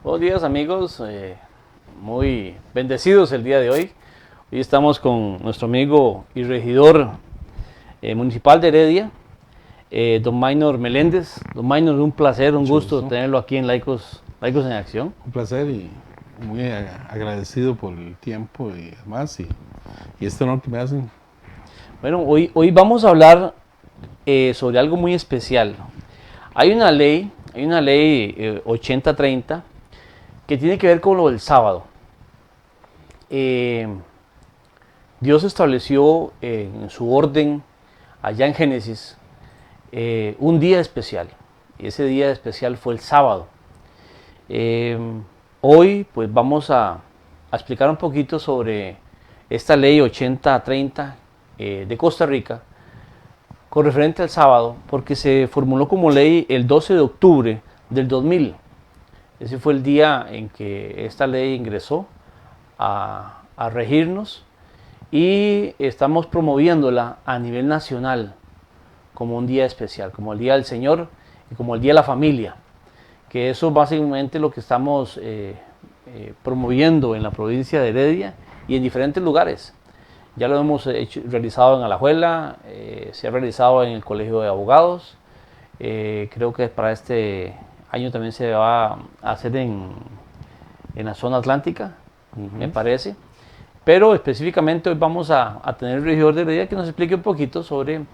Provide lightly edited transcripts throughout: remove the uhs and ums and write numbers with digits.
Buenos días amigos, muy bendecidos el día de hoy. Hoy estamos con nuestro amigo y regidor municipal de Heredia, don Maynor Meléndez. Don Maynor, un placer, un Mucho gusto gusto. tenerlo aquí en Laicos en Acción. Un placer y muy agradecido por el tiempo y demás y este honor que me hacen. Bueno, hoy vamos a hablar sobre algo muy especial. Hay una ley 8030 que tiene que ver con lo del sábado. Eh, Dios estableció en su orden, allá en Génesis, un día especial. Y ese día especial fue el sábado. Eh, Hoy pues vamos a explicar un poquito sobre esta ley 8030 de Costa Rica con referente al sábado, porque se formuló como ley el 12 de octubre del 2000. Ese fue el día en que esta ley ingresó a regirnos y estamos promoviéndola a nivel nacional como un día especial, como el Día del Señor y como el Día de la Familia, que eso básicamente lo que estamos promoviendo en la provincia de Heredia y en diferentes lugares. Ya lo hemos realizado en Alajuela, se ha realizado en el Colegio de Abogados, creo que para este año también se va a hacer en la zona atlántica, me parece. Pero específicamente hoy vamos a tener el regidor de Heredia que nos explique un poquito sobre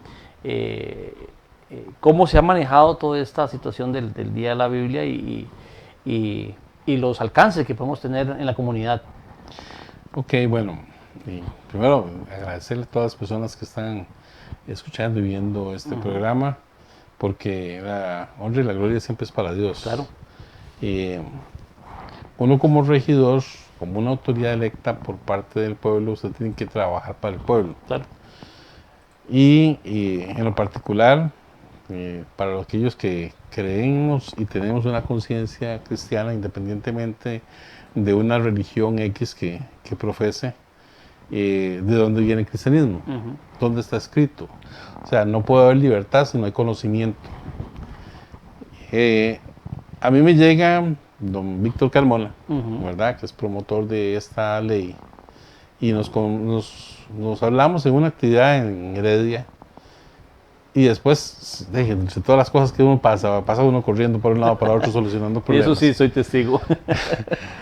cómo se ha manejado toda esta situación del Día de la Biblia y los alcances que podemos tener en la comunidad. Ok, bueno, y primero agradecerle a todas las personas que están escuchando y viendo este programa, porque la honra y la gloria siempre es para Dios. Claro, Eh, Uno como regidor, como una autoridad electa por parte del pueblo, usted tiene que trabajar para el pueblo. claro. Y en lo particular, para aquellos que creemos y tenemos una conciencia cristiana, independientemente de una religión X que profese, ¿de dónde viene el cristianismo? ¿Dónde está escrito? O sea, no puede haber libertad si no hay conocimiento. A mí me llega don Víctor Carmona, ¿verdad? Que es promotor de esta ley. Y nos hablamos en una actividad en Heredia. Y después, entre todas las cosas que uno pasa uno corriendo por un lado para otro solucionando Y eso problemas. sí, soy testigo.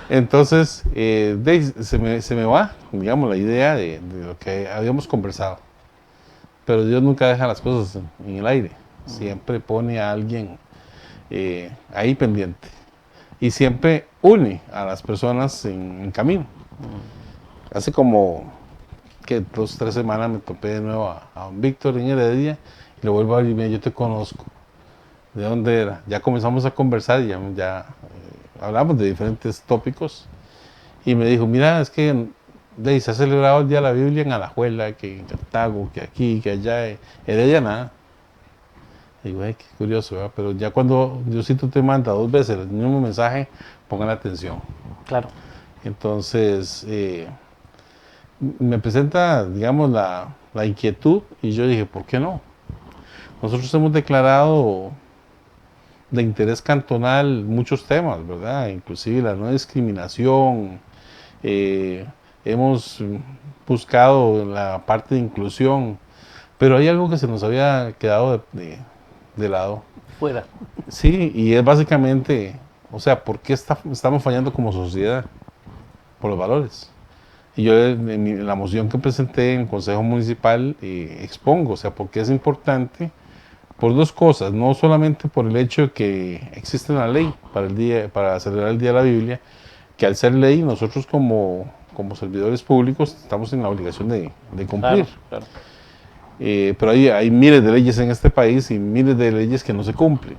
Entonces, se me va, digamos, la idea de lo que habíamos conversado. Pero Dios nunca deja las cosas en el aire. Siempre pone a alguien ahí pendiente. Y siempre une a las personas en camino. Hace como que 2-3 semanas me topé de nuevo a don Víctor en Heredia y lo vuelvo a ver y me yo te conozco. ¿De dónde era? Ya comenzamos a conversar y ya hablamos de diferentes tópicos y me dijo, mira, es que se ha celebrado el Día de la Biblia en Alajuela, que en Cartago, que aquí, que allá, Heredia nada. Y digo, qué curioso, ¿verdad? Pero ya cuando Diosito te manda 2 veces el mismo mensaje, pongan atención. Claro. Entonces, me presenta, digamos, la inquietud y yo dije, ¿por qué no? Nosotros hemos declarado de interés cantonal muchos temas, ¿verdad? Inclusive la no discriminación, eh, hemos buscado la parte de inclusión, pero hay algo que se nos había quedado de lado. Fuera. Sí, y es básicamente, o sea, ¿por qué estamos fallando como sociedad? Por los valores. Y yo en la moción que presenté en el Consejo Municipal expongo, o sea, porque es importante por 2 cosas, no solamente por el hecho de que existe una ley para celebrar el Día de la Biblia, que al ser ley nosotros como servidores públicos estamos en la obligación de cumplir. Claro, claro. Pero hay miles de leyes en este país y miles de leyes que no se cumplen.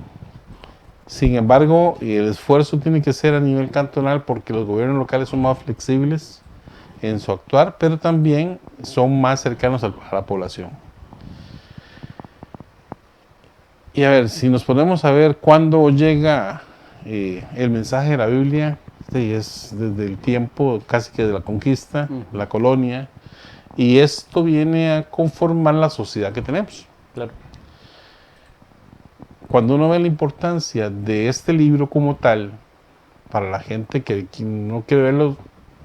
Sin embargo, el esfuerzo tiene que ser a nivel cantonal porque los gobiernos locales son más flexibles en su actuar, pero también son más cercanos a la población. Y a ver, si nos ponemos a ver cuándo llega el mensaje de la Biblia, es desde el tiempo casi que de la conquista, la colonia, y esto viene a conformar la sociedad que tenemos. Claro. Cuando uno ve la importancia de este libro como tal, para la gente que no quiere verlo,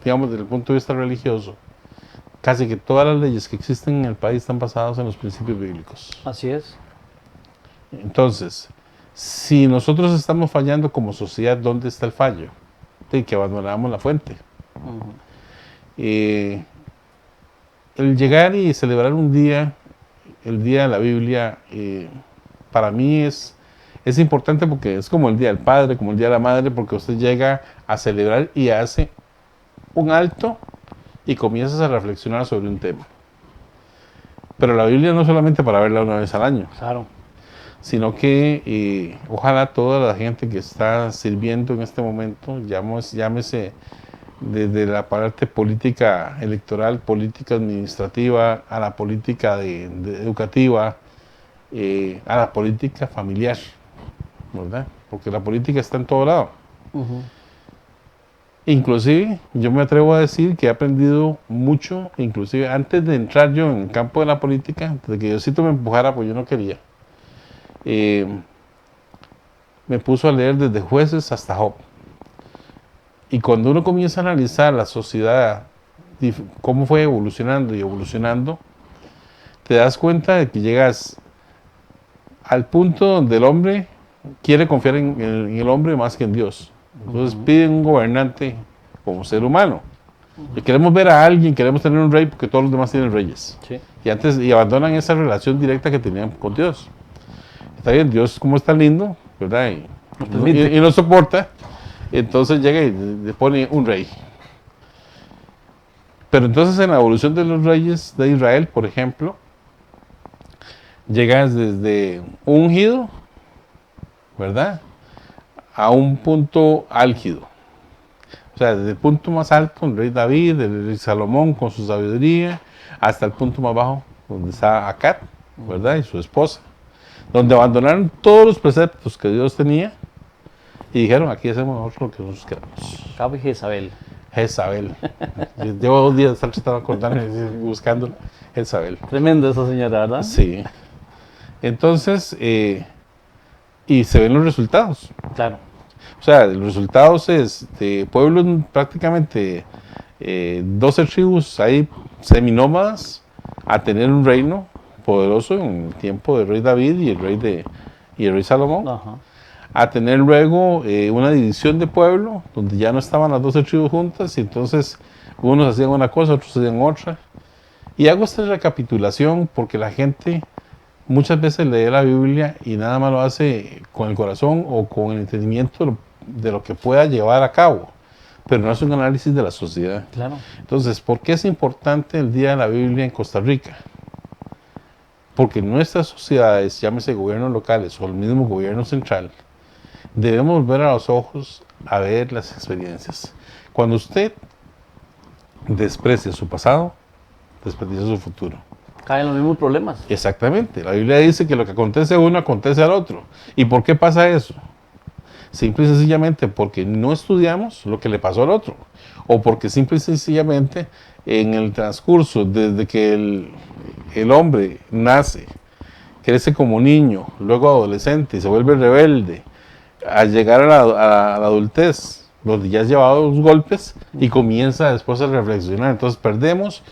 digamos, desde el punto de vista religioso, casi que todas las leyes que existen en el país están basadas en los principios bíblicos. Así es. Entonces, si nosotros estamos fallando como sociedad, ¿dónde está el fallo? De que abandonamos la fuente. Ujú. El llegar y celebrar un día, el día de la Biblia, para mí es importante porque es como el día del padre, como el día de la madre, porque usted llega a celebrar y hace un alto y comienzas a reflexionar sobre un tema. Pero la Biblia no es solamente para verla una vez al año, Claro. sino que ojalá toda la gente que está sirviendo en este momento, llámese desde la parte política electoral, política administrativa, a la política educativa, a la política familiar, ¿verdad? Porque la política está en todo lado. Ujú. Inclusive, yo me atrevo a decir que he aprendido mucho, inclusive antes de entrar yo en el campo de la política, desde que Diosito me empujara, pues yo no quería. Me puso a leer desde Jueces hasta Job. Y cuando uno comienza a analizar la sociedad, cómo fue evolucionando y evolucionando, te das cuenta de que llegas al punto donde el hombre quiere confiar en el hombre más que en Dios. Entonces piden un gobernante como ser humano. Y queremos ver a alguien, queremos tener un rey porque todos los demás tienen reyes. Sí. Y abandonan esa relación directa que tenían con Dios. Está bien, Dios como es tan lindo, ¿verdad? Y nos soporta. Entonces llega y le pone un rey. Pero entonces en la evolución de los reyes de Israel, por ejemplo, llegas desde un ungido, ¿verdad? A un punto álgido. O sea, desde el punto más alto, el rey David, el rey Salomón con su sabiduría, hasta el punto más bajo, donde está Acat, ¿verdad? Y su esposa. Donde abandonaron todos los preceptos que Dios tenía y dijeron, aquí hacemos nosotros lo que nosotros queramos. Cabo y Jezabel. Jezabel. Llevo 2 días tratando de acordarme, buscando Jezabel. Tremendo esa señora, ¿verdad? Sí. Entonces, y se ven los resultados. Claro. O sea, los resultados es de pueblos prácticamente 12 tribus ahí seminómadas a tener un reino poderoso en el tiempo del rey David y el rey Salomón. Ajá. A tener luego una división de pueblo, donde ya no estaban las 12 tribus juntas, y entonces unos hacían una cosa, otros hacían otra. Y hago esta recapitulación porque la gente muchas veces lee la Biblia y nada más lo hace con el corazón o con el entendimiento de lo que pueda llevar a cabo, pero no hace un análisis de la sociedad. Claro. Entonces, ¿por qué es importante el Día de la Biblia en Costa Rica? Porque nuestras sociedades, llámese gobiernos locales o el mismo gobierno central, debemos volver a los ojos a ver las experiencias. Cuando usted desprecia su pasado, desprecia su futuro. Caen los mismos problemas. Exactamente. La Biblia dice que lo que acontece a uno, acontece al otro. ¿Y por qué pasa eso? Simple y sencillamente porque no estudiamos lo que le pasó al otro. O porque simple y sencillamente en el transcurso, desde que el hombre nace, crece como niño, luego adolescente y se vuelve rebelde, al llegar a la adultez, donde ya has llevado los golpes y comienza después a reflexionar. Entonces perdemos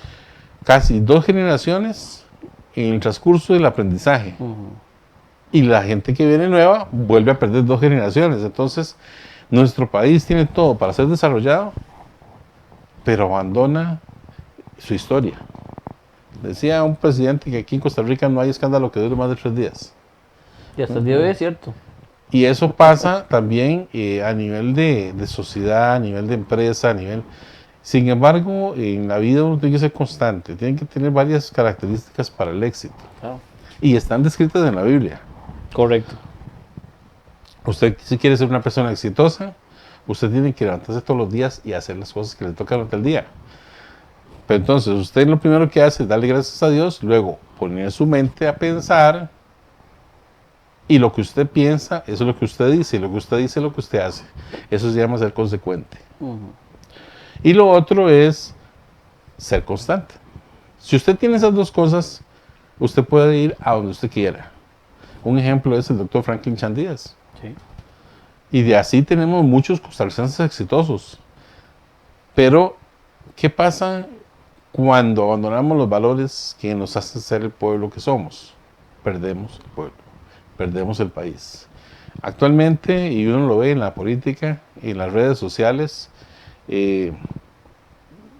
casi 2 generaciones en el transcurso del aprendizaje. Y la gente que viene nueva vuelve a perder 2 generaciones. Entonces, nuestro país tiene todo para ser desarrollado, pero abandona su historia. Decía un presidente que aquí en Costa Rica no hay escándalo que dure más de 3 días. Y hasta el día de hoy es cierto. Y eso pasa también a nivel de sociedad, a nivel de empresa, a nivel... Sin embargo, en la vida uno tiene que ser constante, tiene que tener varias características para el éxito. Claro. Y están descritas en la Biblia. Correcto. Usted, si quiere ser una persona exitosa, usted tiene que levantarse todos los días y hacer las cosas que le tocan durante el día. Pero entonces, usted lo primero que hace es darle gracias a Dios, luego poner su mente a pensar, y lo que usted piensa, eso es lo que usted dice, y lo que usted dice es lo que usted hace. Eso se llama ser consecuente. Y lo otro es ser constante. Si usted tiene esas 2 cosas, usted puede ir a donde usted quiera. Un ejemplo es el doctor Franklin Chan Díaz. Sí. Y de así tenemos muchos costarricenses exitosos. Pero, ¿qué pasa cuando abandonamos los valores que nos hacen ser el pueblo que somos? Perdemos el pueblo, perdemos el país. Actualmente, y uno lo ve en la política, en las redes sociales,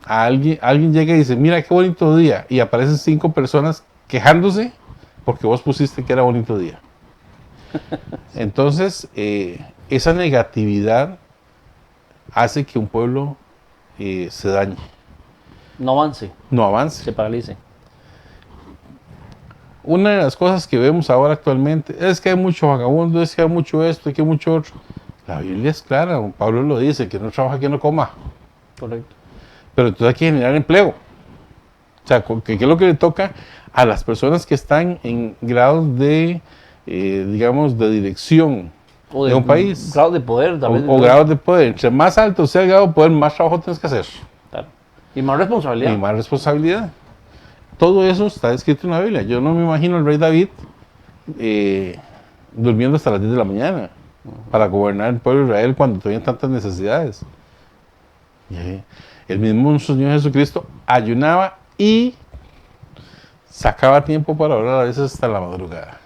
alguien llega y dice, mira qué bonito día, y aparecen 5 personas quejándose porque vos pusiste que era bonito día. Entonces, esa negatividad hace que un pueblo se dañe, No avance, no avance. se paralice. Una de las cosas que vemos ahora actualmente es que hay mucho vagabundo, es que hay mucho esto, que hay mucho otro. La Biblia es clara, Pablo lo dice, que no trabaja, que no coma. Correcto. Pero entonces hay que generar empleo. O sea, ¿qué es lo que le toca a las personas que están en grados de, digamos, de dirección O de un país? Grados de poder, tal vez. O grados de poder. Entre más alto sea el grado de poder, más trabajo tienes que hacer. Claro. Y más responsabilidad. Y más responsabilidad. Todo eso está escrito en la Biblia. Yo no me imagino al rey David durmiendo hasta las 10 de la mañana para gobernar el pueblo de Israel cuando tenían tantas necesidades. El mismo Señor Jesucristo ayunaba y sacaba tiempo para orar a veces hasta la madrugada.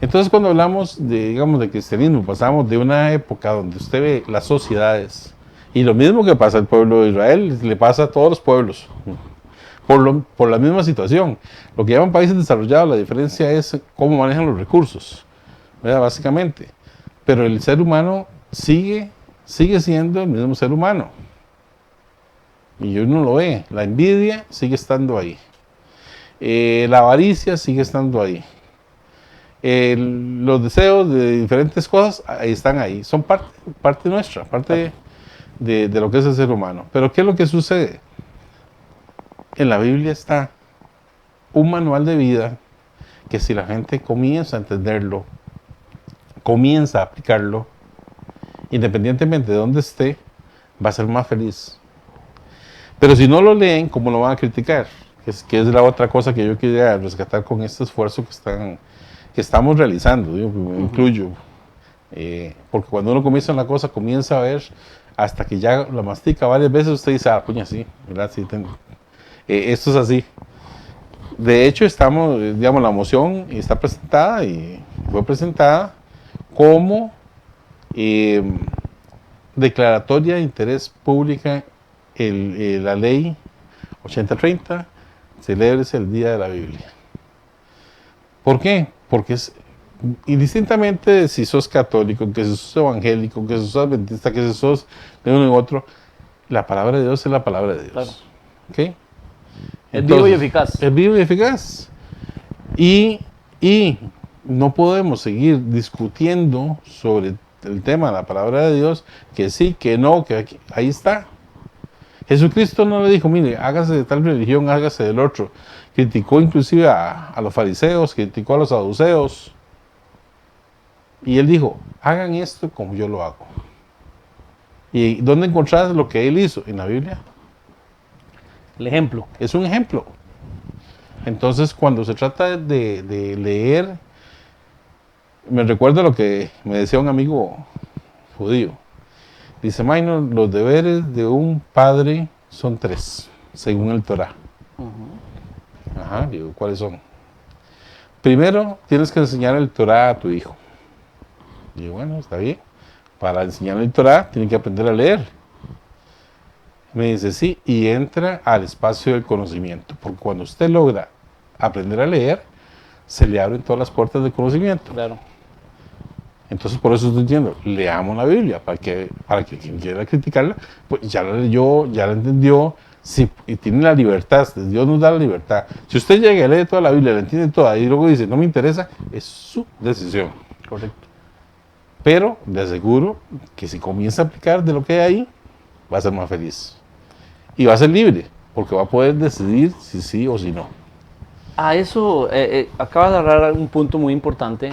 Entonces cuando hablamos de, digamos, de cristianismo, pasamos de una época donde usted ve las sociedades, y lo mismo que pasa al pueblo de Israel, le pasa a todos los pueblos, por la misma situación. Lo que llaman países desarrollados, la diferencia es cómo manejan los recursos, ¿verdad? Básicamente. Pero el ser humano sigue siendo el mismo ser humano. Y uno lo ve, la envidia sigue estando ahí. La avaricia sigue estando ahí. Los deseos de diferentes cosas están ahí. Son parte nuestra, parte de lo que es el ser humano. Pero ¿qué es lo que sucede? En la Biblia está un manual de vida que si la gente comienza a entenderlo, comienza a aplicarlo, independientemente de dónde esté, va a ser más feliz. Pero si no lo leen, ¿cómo lo van a criticar? Que es la otra cosa que yo quería rescatar con este esfuerzo que estamos realizando, yo me incluyo. Porque cuando uno comienza una cosa, comienza a ver, hasta que ya la mastica varias veces, usted dice, puña, sí, ¿verdad? Sí, esto es así. De hecho, digamos, la moción está presentada y fue presentada como declaratoria de interés pública la ley 8030, celébrese el Día de la Biblia. ¿Por qué? Porque es indistintamente de si sos católico, que si sos evangélico, que si sos adventista, que si sos de uno y otro, la palabra de Dios es la palabra de Dios. Claro. ¿Okay? Es vivo y eficaz. Es vivo y eficaz. Y no podemos seguir discutiendo sobre el tema de la palabra de Dios, que sí, que no, que aquí, ahí está. Jesucristo no le dijo, mire, hágase de tal religión, hágase del otro. Criticó inclusive a los fariseos, criticó a los saduceos. Y él dijo, hagan esto como yo lo hago. ¿Y dónde encontrás lo que él hizo? En la Biblia. El ejemplo. Es un ejemplo. Entonces, cuando se trata de leer, me recuerdo lo que me decía un amigo judío. Dice, Minor, los deberes de un padre son 3, según el Torah. Ajá, digo, ¿cuáles son? Primero, tienes que enseñar el Torah a tu hijo. Digo, bueno, está bien. Para enseñar el Torah, tiene que aprender a leer. Me dice, sí, y entra al espacio del conocimiento. Porque cuando usted logra aprender a leer, se le abren todas las puertas del conocimiento. Claro. Entonces, por eso estoy diciendo, leamos la Biblia, para que quien quiera criticarla, pues ya la leyó, ya la entendió, sí, y tiene la libertad, Dios nos da la libertad. Si usted llega y lee toda la Biblia, la entiende toda, y luego dice, no me interesa, es su decisión. Correcto. Pero le aseguro que si comienza a aplicar de lo que hay ahí, va a ser más feliz. Y va a ser libre, porque va a poder decidir si sí o si no. A eso, acabas de agarrar un punto muy importante,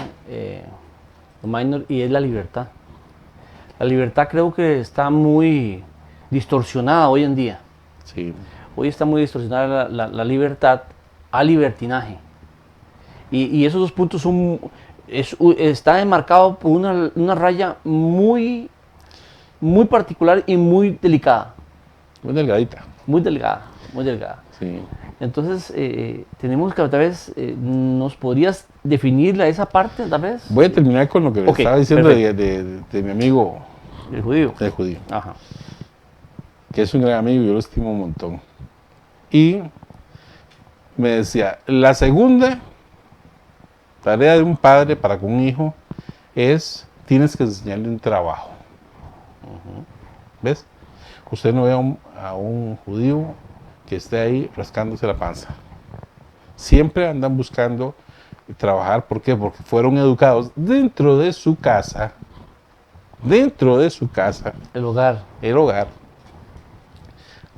Minor, y es la libertad. La libertad creo que está muy distorsionada hoy en día. Sí. Hoy está muy distorsionada la libertad a libertinaje. Y esos dos puntos son está enmarcado por una raya muy, muy particular y muy delicada. Muy delgadita. Muy delgada, muy delgada. Sí. Entonces, tenemos que, tal vez, ¿nos podrías definir esa parte, tal vez? Voy a terminar con lo que le Ok, estaba diciendo perfecto. de mi amigo, El judío. el judío, Ajá. que es un gran amigo y yo lo estimo un montón. Y me decía, la segunda tarea de un padre para con un hijo es, tienes que enseñarle un trabajo. ¿Ves? Usted no ve a un judío que esté ahí rascándose la panza. Siempre andan buscando trabajar. ¿Por qué? Porque fueron educados dentro de su casa, El hogar. el hogar,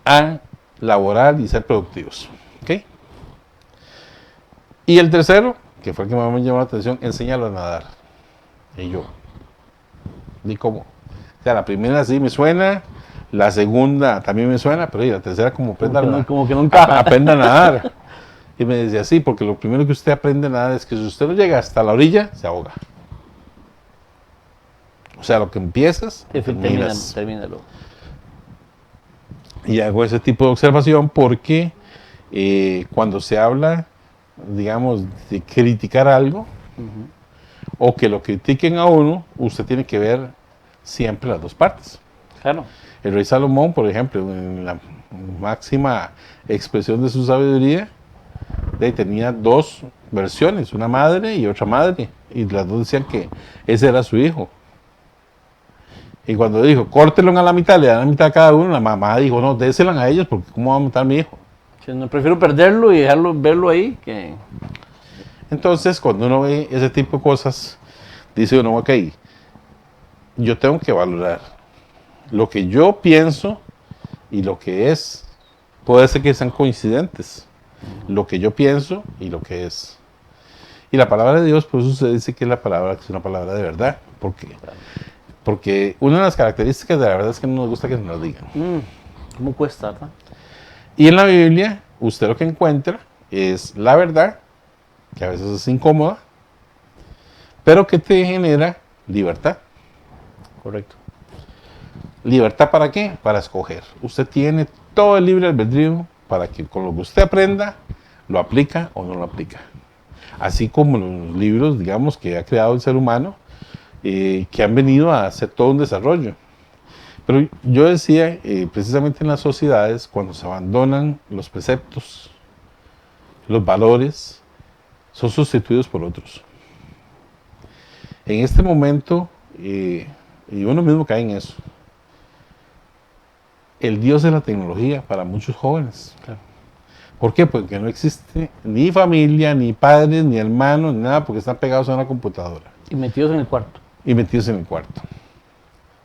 a laborar y ser productivos. ¿Ok? Y el tercero, que fue el que más me llamó la atención, enséñalo a nadar. Y yo, ¿y cómo? O sea, la primera sí me suena, la segunda también me suena, pero y la tercera como Como que no encaja. aprenda a nadar. Y me decía, sí, porque lo primero que usted aprende a nadar es que si usted no llega hasta la orilla, se ahoga. O sea, lo que empiezas, terminas. Termínalo. Y hago ese tipo de observación porque cuando se habla, digamos, de criticar algo, o que lo critiquen a uno, usted tiene que ver siempre las dos partes. Claro. El rey Salomón, por ejemplo, en la máxima expresión de su sabiduría, tenía dos versiones, una madre y otra madre, y las dos decían que ese era su hijo. Y cuando dijo, córtelo a la mitad, le dan la mitad a cada uno, la mamá dijo, no, désela a ellos, porque ¿cómo va a matar a mi hijo? Sí, no, prefiero perderlo y verlo ahí que... Entonces, cuando uno ve ese tipo de cosas, dice uno, ok, yo tengo que valorar lo que yo pienso y lo que es. Puede ser que sean coincidentes, lo que yo pienso y lo que es. Y la palabra de Dios, por eso se dice que es una palabra de verdad. ¿Por qué? Porque una de las características de la verdad es que no nos gusta que nos lo digan. ¿Cómo cuesta, verdad? Y en la Biblia, usted lo que encuentra es la verdad, que a veces es incómoda, pero que te genera libertad. Correcto. ¿Libertad para qué? Para escoger. Usted tiene todo el libre albedrío para que con lo que usted aprenda, lo aplica o no lo aplica. Así como los libros, digamos, que ha creado el ser humano, que han venido a hacer todo un desarrollo. Pero yo decía, precisamente en las sociedades, cuando se abandonan los preceptos, los valores, son sustituidos por otros. En este momento, y uno mismo cae en eso, el Dios de la tecnología para muchos jóvenes. Claro. ¿Por qué? Porque no existe ni familia, ni padres, ni hermanos, ni nada, porque están pegados a una computadora. Y metidos en el cuarto. Y metidos en el cuarto.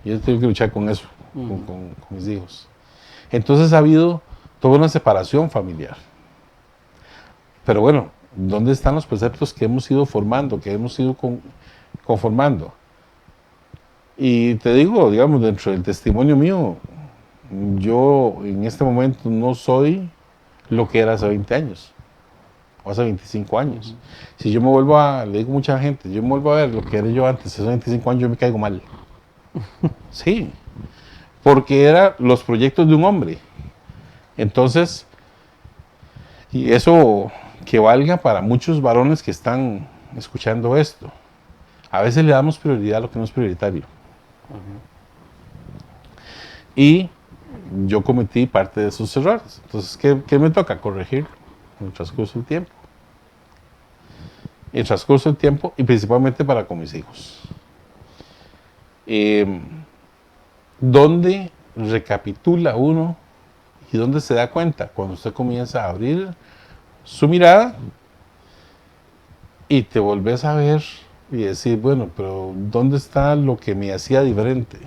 Y yo tengo que luchar con eso, con mis hijos. Entonces ha habido toda una separación familiar. Pero bueno, ¿dónde están los preceptos que hemos ido formando, que hemos ido conformando? Y te digo, digamos, dentro del testimonio mío, yo en este momento no soy lo que era hace 20 años o hace 25 años. Si yo me vuelvo le digo a mucha gente, yo me vuelvo a ver lo que era yo antes, hace 25 años, yo me caigo mal. Sí, porque eran los proyectos de un hombre. Entonces, y eso que valga para muchos varones que están escuchando esto. A veces le damos prioridad a lo que no es prioritario. Y yo cometí parte de esos errores. Entonces, ¿qué me toca? Corregir en el transcurso del tiempo. En el transcurso del tiempo y principalmente para con mis hijos. ¿Dónde recapitula uno y dónde se da cuenta? Cuando usted comienza a abrir su mirada y te volvés a ver y decir, bueno, pero ¿dónde está lo que me hacía diferente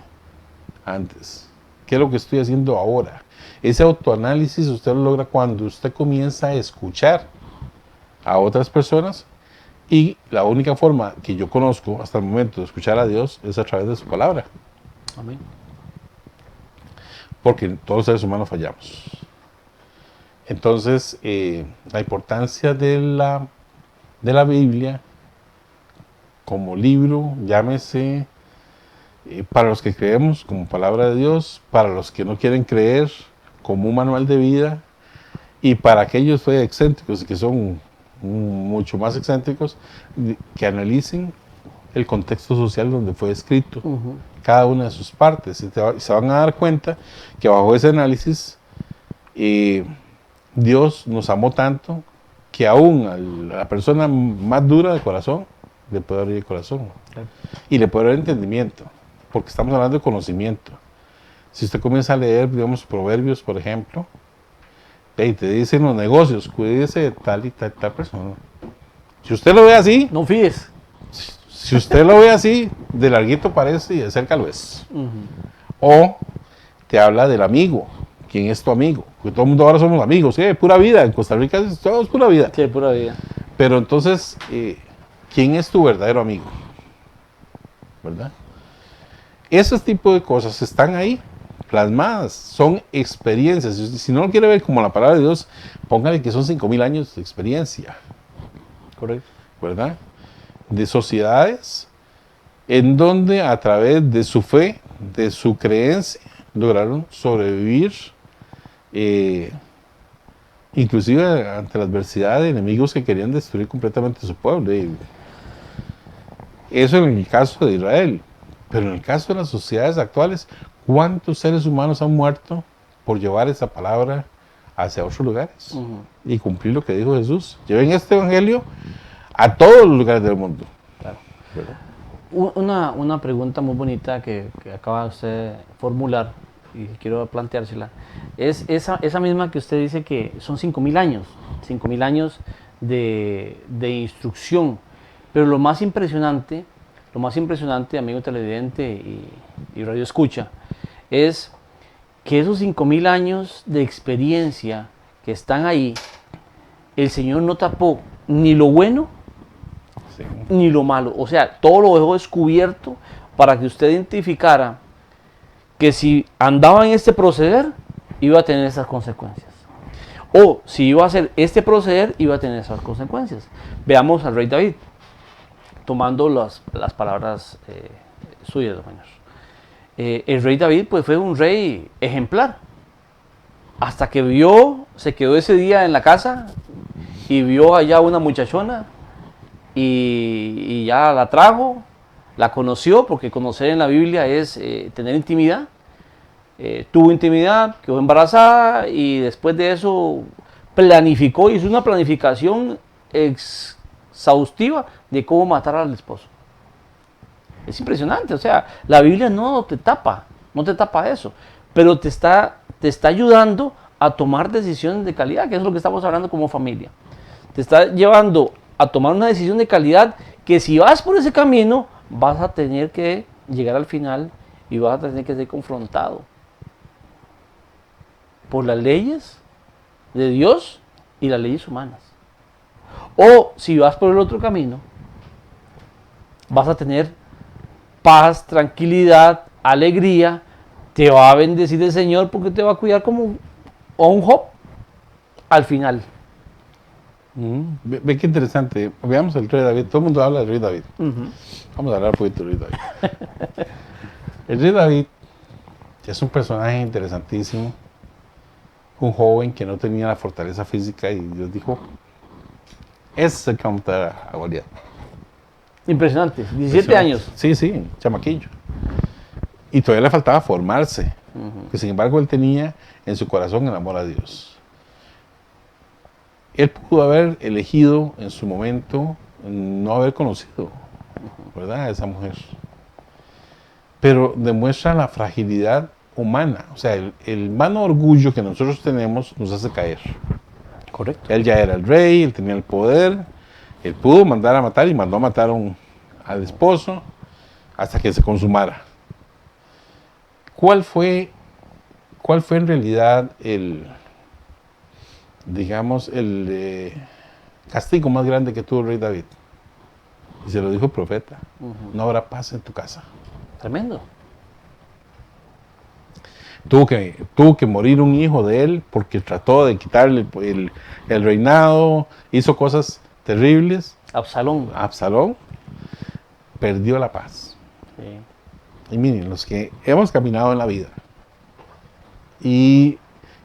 antes? ¿Qué es lo que estoy haciendo ahora? Ese autoanálisis usted lo logra cuando usted comienza a escuchar a otras personas, y la única forma que yo conozco hasta el momento de escuchar a Dios es a través de su palabra. Amén. Porque todos los seres humanos fallamos. Entonces, la importancia de la Biblia como libro, llámese para los que creemos como palabra de Dios, para los que no quieren creer como un manual de vida, y para aquellos excéntricos que son mucho más excéntricos, que analicen el contexto social donde fue escrito, cada una de sus partes, y se van a dar cuenta que bajo ese análisis Dios nos amó tanto que aún a la persona más dura de corazón le puede abrir el corazón, claro, y le puede dar entendimiento, porque estamos hablando de conocimiento. Si usted comienza a leer, digamos, Proverbios, por ejemplo, y te dicen los negocios, cuídese de tal y tal persona. Si usted lo ve así, no fíes. Si usted lo ve así, de larguito parece y de cerca lo es. O te habla del amigo. ¿Quién es tu amigo? Porque todo el mundo ahora somos amigos. Pura vida. En Costa Rica todo es pura vida. Sí, pura vida. Pero entonces, ¿quién es tu verdadero amigo? ¿Verdad? Esos tipos de cosas están ahí plasmadas. Son experiencias. Si no lo quiere ver como la palabra de Dios, póngale que son 5,000 años de experiencia. Correcto. ¿Verdad? De sociedades en donde a través de su fe, de su creencia, lograron sobrevivir, inclusive ante la adversidad de enemigos que querían destruir completamente su pueblo. Eso en el caso de Israel, pero en el caso de las sociedades actuales, ¿cuántos seres humanos han muerto por llevar esa palabra hacia otros lugares y cumplir lo que dijo Jesús? Lleven este evangelio a todos los lugares del mundo. Claro. Una pregunta muy bonita que acaba de usted formular y quiero planteársela. Es esa misma que usted dice que son 5,000 años. 5,000 años de instrucción. Pero lo más impresionante, amigo televidente y radio escucha, es que esos 5,000 años de experiencia que están ahí, el Señor no tapó ni lo bueno ni lo malo. O sea, todo lo dejó descubierto para que usted identificara que si andaba en este proceder, iba a tener esas consecuencias. O si iba a hacer este proceder, iba a tener esas consecuencias. Veamos al rey David, tomando las palabras suyas, hermanos. El rey David pues, fue un rey ejemplar. Hasta que se quedó ese día en la casa y vio allá una muchachona y ya la trajo, la conoció, porque conocer en la Biblia es tener intimidad. Tuvo intimidad, quedó embarazada y después de eso planificó, hizo una planificación exhaustiva de cómo matar al esposo. Es impresionante, o sea, la Biblia no te tapa eso, pero te está ayudando a tomar decisiones de calidad, que es lo que estamos hablando como familia. Te está llevando a tomar una decisión de calidad que si vas por ese camino, vas a tener que llegar al final y vas a tener que ser confrontado por las leyes de Dios y las leyes humanas. O si vas por el otro camino, vas a tener paz, tranquilidad, alegría, te va a bendecir el Señor porque te va a cuidar como a un Job al final. Ve qué interesante. Veamos el rey David. Todo el mundo habla del rey David. Vamos a hablar un poquito del rey David. El rey David es un personaje interesantísimo. Un joven que no tenía la fortaleza física y Dios dijo, ese es el que va a matar a Goliat. Impresionante, 17 años. Sí, chamaquillo. Y todavía le faltaba formarse. Que sin embargo él tenía en su corazón el amor a Dios. Él pudo haber elegido en su momento no haber conocido, ¿verdad?, a esa mujer. Pero demuestra la fragilidad humana. O sea, el humano orgullo que nosotros tenemos nos hace caer. Correcto. Él ya era el rey, él tenía el poder, él pudo mandar a matar y mandó a matar al esposo hasta que se consumara. ¿Cuál fue en realidad el castigo más grande que tuvo el rey David? Y se lo dijo el profeta, no habrá paz en tu casa. Tremendo. Tuvo que morir un hijo de él porque trató de quitarle el reinado, hizo cosas terribles. Absalón. perdió la paz. Sí. Y miren, los que hemos caminado en la vida y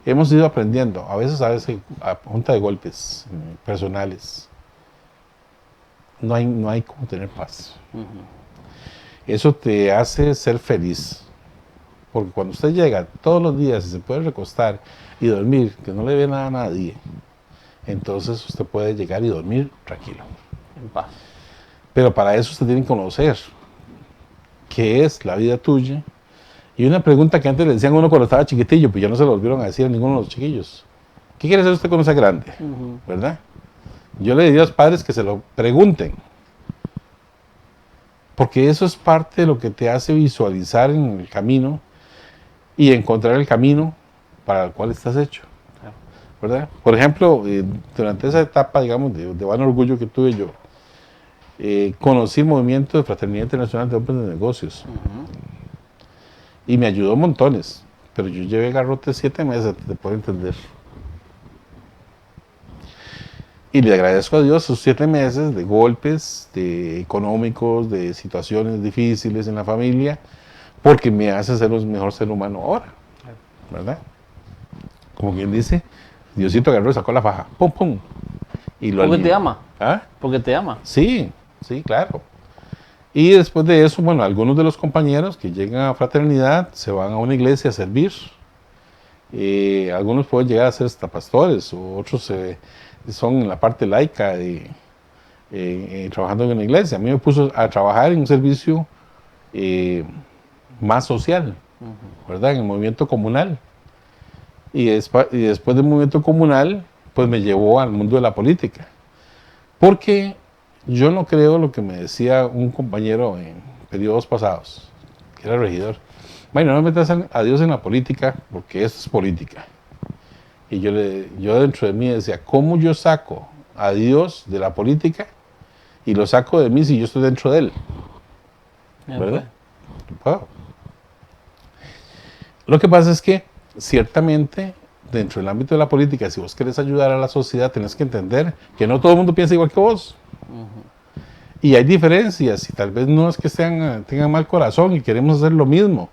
hemos ido aprendiendo, a veces a punta de golpes personales, no hay como tener paz. Eso te hace ser feliz. Porque cuando usted llega todos los días y se puede recostar y dormir, que no le ve nada a nadie, entonces usted puede llegar y dormir tranquilo. En paz. Pero para eso usted tiene que conocer qué es la vida tuya. Y una pregunta que antes le decían a uno cuando estaba chiquitillo, pues ya no se lo volvieron a decir a ninguno de los chiquillos. ¿Qué quiere hacer usted cuando sea grande? ¿Verdad? Yo le diría a los padres que se lo pregunten. Porque eso es parte de lo que te hace visualizar en el camino y encontrar el camino para el cual estás hecho. ¿Verdad? Por ejemplo, durante esa etapa, digamos, de gran orgullo que tuve yo, conocí el movimiento de Fraternidad Internacional de Hombres de Negocios. Y me ayudó montones, pero yo llevé garrote 7 meses, te puedo entender. Y le agradezco a Dios esos 7 meses de golpes, de económicos, de situaciones difíciles en la familia, porque me hace ser el mejor ser humano ahora, ¿verdad? Como quien dice, Diosito agarró y sacó la faja, pum, pum. Y lo Porque alineó. te ama. ¿Ah? Porque te ama. Sí, sí, claro. Y después de eso, bueno, algunos de los compañeros que llegan a Fraternidad se van a una iglesia a servir. Algunos pueden llegar a ser hasta pastores, o otros son en la parte laica, trabajando en una iglesia. A mí me puso a trabajar en un servicio más social, ¿verdad? En el movimiento comunal. Y después del movimiento comunal, pues me llevó al mundo de la política. Porque yo no creo lo que me decía un compañero en periodos pasados, que era regidor. Bueno, no metas a Dios en la política, porque esto es política. Y yo dentro de mí decía, ¿cómo yo saco a Dios de la política y lo saco de mí si yo estoy dentro de él? ¿Verdad? Wow. Lo que pasa es que, ciertamente, dentro del ámbito de la política, si vos querés ayudar a la sociedad, tenés que entender que no todo el mundo piensa igual que vos. Y hay diferencias, y tal vez no es que tengan mal corazón y queremos hacer lo mismo.